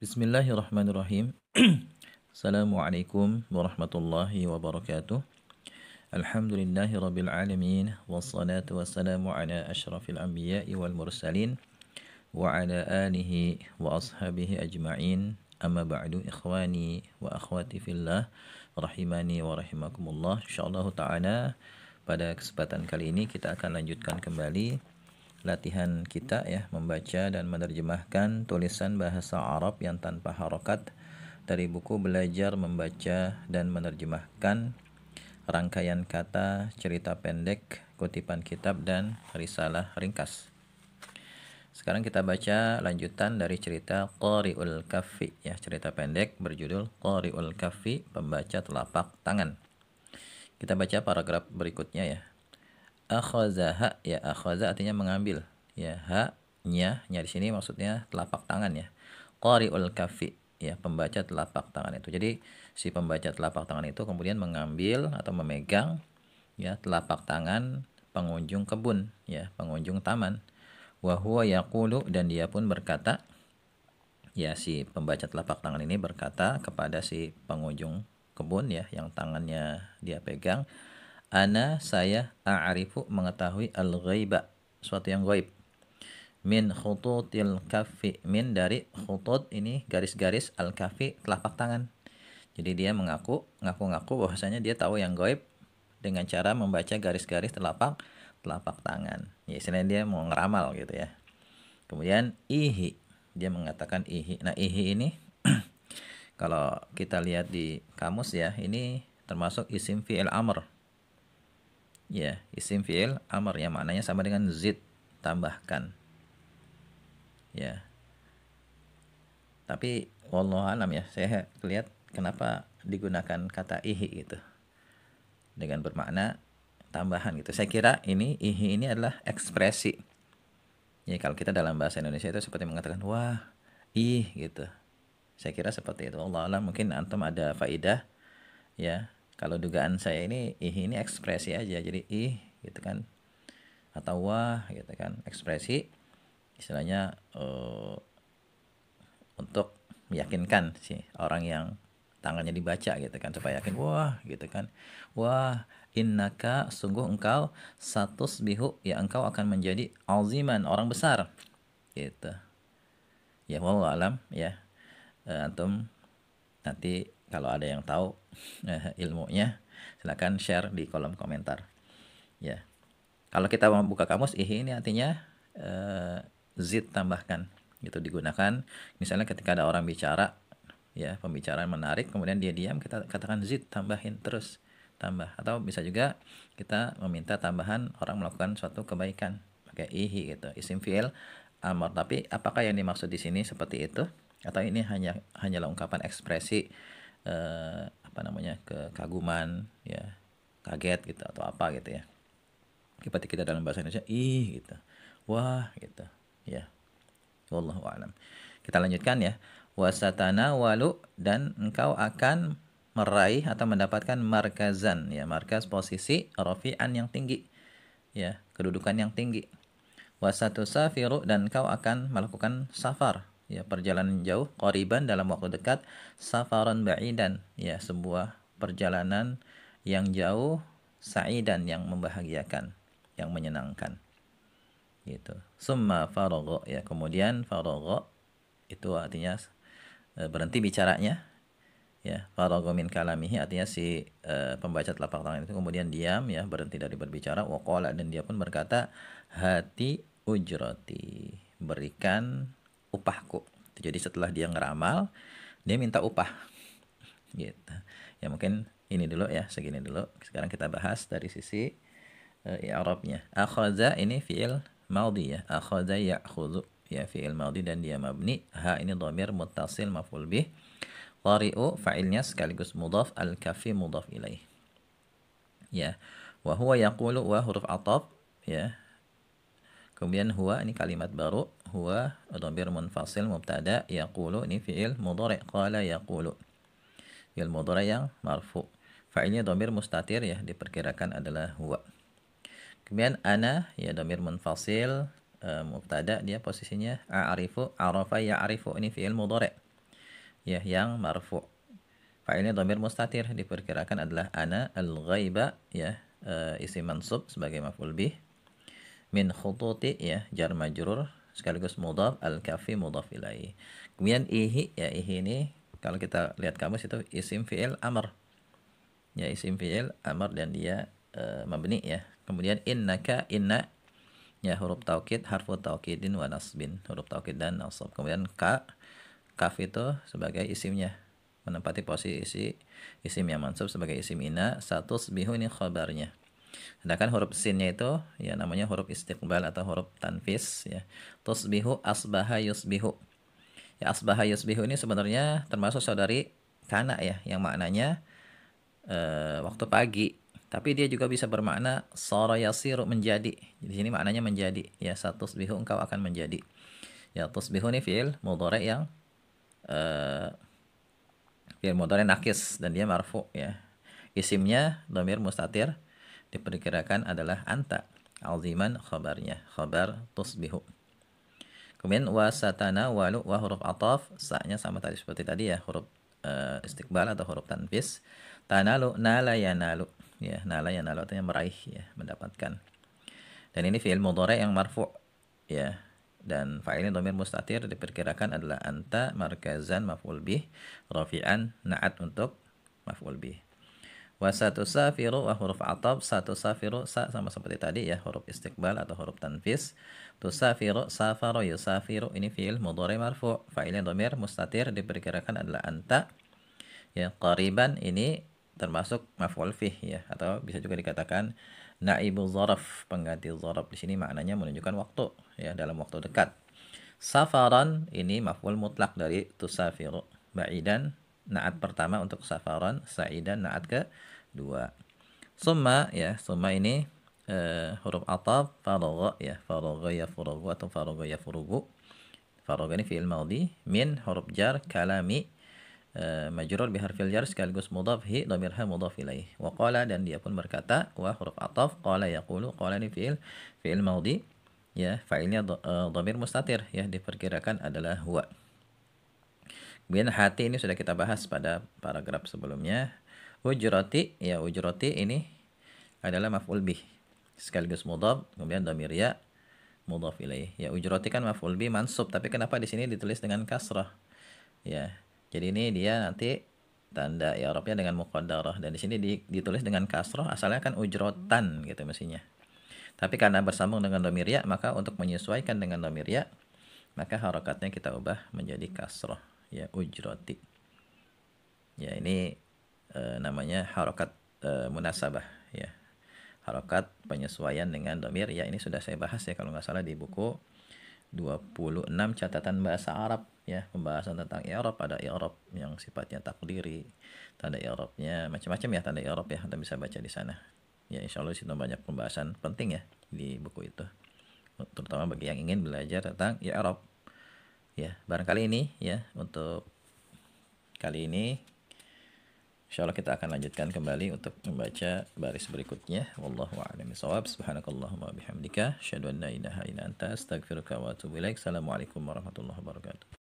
Bismillahirrahmanirrahim. Assalamualaikum warahmatullahi wabarakatuh. Alhamdulillahi rabbil alamin. Wassalatu wassalamu ala ashrafil anbiya'i wal mursalin. Wa ala alihi wa ashabihi ajma'in. Amma ba'du ikhwani wa akhwati fillah. Rahimani wa rahimakumullah. InsyaAllah ta'ala pada kesempatan kali ini kita akan lanjutkan kembali latihan kita ya, membaca dan menerjemahkan tulisan bahasa Arab yang tanpa harokat dari buku Belajar Membaca dan Menerjemahkan, rangkaian kata, cerita pendek, kutipan kitab, dan risalah ringkas. Sekarang kita baca lanjutan dari cerita Qari'ul Kaffi ya, cerita pendek berjudul Qari'ul Kaffi, pembaca telapak tangan. Kita baca paragraf berikutnya ya. Akhazaha ya, akhaza artinya mengambil ya, nya di sini maksudnya telapak tangan ya. Qari'ul kaffi ya, pembaca telapak tangan itu. Jadi si pembaca telapak tangan itu kemudian mengambil atau memegang ya telapak tangan pengunjung kebun ya, pengunjung taman. Wa huwa yaqulu, dan dia pun berkata ya, si pembaca telapak tangan ini berkata kepada si pengunjung kebun ya yang tangannya dia pegang, ana saya a'rifu mengetahui al-ghaiba, suatu yang gaib. Min khututil kaffi, min dari khutut ini garis-garis, al-kaffi telapak tangan. Jadi dia ngaku bahwasanya dia tahu yang gaib dengan cara membaca garis-garis telapak tangan. Ya istilahnya dia mau ngeramal gitu ya. Kemudian ihi, dia mengatakan ihi. Nah ihi ini kalau kita lihat di kamus ya, ini termasuk isim fi'il amr. Ya, isim fi'il amr yang maknanya sama dengan zid, tambahkan. Ya. Tapi wallahu alam ya, saya lihat kenapa digunakan kata ihi gitu. Dengan bermakna tambahan gitu. Saya kira ini ihi ini adalah ekspresi. Ya, kalau kita dalam bahasa Indonesia itu seperti mengatakan wah, ih gitu. Saya kira seperti itu. Wallahu alam, mungkin antum ada faidah ya. Kalau dugaan saya ini ih ini ekspresi aja, jadi ih gitu kan, atau wah gitu kan, ekspresi istilahnya untuk meyakinkan si orang yang tangannya dibaca gitu kan, supaya yakin wah gitu kan, wah innaka, sungguh engkau, satus bihu ya, engkau akan menjadi aziman, orang besar gitu ya. Wallahu alam ya. Antum nanti kalau ada yang tahu ilmunya silakan share di kolom komentar ya. Kalau kita mau buka kamus, ihi ini artinya zid, tambahkan gitu, digunakan misalnya ketika ada orang bicara ya, pembicaraan menarik kemudian dia diam, kita katakan zid, tambahin terus, tambah. Atau bisa juga kita meminta tambahan orang melakukan suatu kebaikan pakai ihi gitu, isim fi'il amr. Tapi apakah yang dimaksud di sini seperti itu, atau ini hanyalah ungkapan ekspresi kekaguman ya, kaget gitu atau apa gitu ya, seperti kita dalam bahasa Indonesia ih gitu, wah gitu ya. Wallahu a'lam. Kita lanjutkan ya. Wasatana walu, dan engkau akan meraih atau mendapatkan markazan ya, markaz posisi, rafi'an yang tinggi ya, kedudukan yang tinggi. Wasatusafiru, dan engkau akan melakukan safar ya, perjalanan jauh, qariban dalam waktu dekat, safaran ba'idan ya, sebuah perjalanan yang jauh, sa'idan yang membahagiakan, yang menyenangkan gitu. Summa faragha ya, kemudian faragha itu artinya berhenti bicaranya ya. Faragha min kalamihi artinya si pembaca telapak tangan itu kemudian diam ya, berhenti dari berbicara. Wa qala, dan dia pun berkata, hati ujrati, berikan upahku. Jadi setelah dia ngeramal, dia minta upah gitu ya. Mungkin ini dulu ya, segini dulu. Sekarang kita bahas dari sisi i'rabnya. Akhadha ini fi'il madhi ya, akhadha ya'khudhu ya, fi'il madhi dan dia mabni. Ha ini dhamir muttasil maf'ul bih. Qari'u fa'ilnya sekaligus mudhaf, al-kafi mudhaf ilaih ya. Wa huwa yaqulu, wa huruf ataf ya. Kemudian huwa ini kalimat baru, huwa dhamir munfasil mubtada, yaqulu ini fi'il mudhari', qala yaqulu fi'il mudhari' yang marfu'. Fa'ilnya dhamir mustatir ya, diperkirakan adalah huwa. Kemudian ana ya, dhamir munfasil mubtada, dia posisinya a'rifu, arafa ya'rifu ini fi'il mudhari'. ya yang marfu'. Fa'ilnya dhamir mustatir, diperkirakan adalah ana al-ghaiba, ya isim mansub sebagai maf'ul bih. Min khututi, ya jar majrur sekaligus mudhaf, al-kafi mudhaf ilaih. Kemudian ihi, ya ihi ini kalau kita lihat kamus itu isim fi'il amr, ya isim fi'il amr dan dia mabni, ya. Kemudian innaka, inna, ya huruf taukid, harfu taukidin wa nasbin, huruf taukid dan nasab. Kemudian kaf itu sebagai isimnya, menempati posisi isim yang mansub sebagai isim inna. Satusbihu ini khabarnya. Sedangkan huruf sinnya itu ya namanya huruf istiqbal atau huruf tanfis, ya. Tusbihu, asbaha, yusbihu. Ya asbaha yusbihu ini sebenarnya termasuk saudari kana, ya, yang maknanya waktu pagi. Tapi dia juga bisa bermakna sara yasiru, menjadi. Di sini maknanya menjadi. Ya satusbihu, engkau akan menjadi. Ya tusbihu ini fi'il mudhari yang fi'il mudhari nakis dan dia marfu, ya. Isimnya dhamir mustatir, diperkirakan adalah anta. Aziman khabarnya, khabar tusbihu. Kemudian wasatana walu, wa huruf ataf, sa-nya sama tadi seperti tadi, ya, huruf istiqbal atau huruf tanfis. Tanalu, nala yanalu, ya nala yanalu artinya meraih, ya mendapatkan. Dan ini fi'il mudhari yang marfu', ya. Dan fa'ilnya dhamir mustatir, diperkirakan adalah anta markazan maf'ul bih, rafi'an na'at untuk maf'ul bih. Wa satusafiru, wa huruf atab, satusafiru sa sama seperti tadi, ya huruf istiqbal atau huruf tanfis. Tusafiru, safaru, yusafiru ini fi'il mudhari marfu', fa'ilnya dhamir mustatir, diperkirakan adalah anta. Ya qariban ini termasuk maf'ul fih, ya, atau bisa juga dikatakan naibu dzaraf, pengganti dzaraf. Di sini maknanya menunjukkan waktu, ya dalam waktu dekat. Safaran ini maf'ul mutlak dari tusafiru. Ba'idan naat pertama untuk safaran, sa'idan naat kedua. Summa, ya summa ini huruf ataf, faragha, ya faragha yafraghu atau faragha yafrughu. Faragha ini fi'il madhi, min huruf jar, kalami majrur biharfil jar sekaligus mudhaf, hi dhamirha mudhaf ilaih. Wa qala, dan dia pun berkata, wa huruf ataf, qala yaqulu, qala ini fi'il madhi, ya fa'ilnya dhamir mustatir, ya diperkirakan adalah huwa. Kemudian hati ini sudah kita bahas pada paragraf sebelumnya. Ujrati, ya ujrati ini adalah maf'ul bih sekaligus mudhaf, kemudian dhamir ya mudhaf ilaih. Ya ujrati kan maf'ul bih mansub, tapi kenapa di sini ditulis dengan kasrah? Ya. Jadi ini dia nanti tanda i'rabnya dengan muqaddarah, dan di sini ditulis dengan kasrah, asalnya kan ujrotan gitu mestinya. Tapi karena bersambung dengan dhamir ya, maka untuk menyesuaikan dengan dhamir ya, maka harakatnya kita ubah menjadi kasrah, ya ujrati. Ya ini namanya harakat munasabah, ya. Harakat penyesuaian dengan dhamir ya, ini sudah saya bahas, ya kalau nggak salah di buku 26 catatan bahasa Arab, ya pembahasan tentang i'rab. Ada i'rab yang sifatnya takdiri, tanda i'rabnya macam-macam, ya tanda i'rab, ya Anda bisa baca di sana. Ya insyaallah di situ banyak pembahasan penting, ya di buku itu, terutama bagi yang ingin belajar tentang i'rab. Ya barangkali ini, ya untuk kali ini insyaallah kita akan lanjutkan kembali untuk membaca baris berikutnya. Wallahu a'lam bishawab. Subhanakallahumma bihamdika asyhadu an la ilaha illa anta astaghfiruka wa atubu ilaik. Assalamualaikum warahmatullahi wabarakatuh.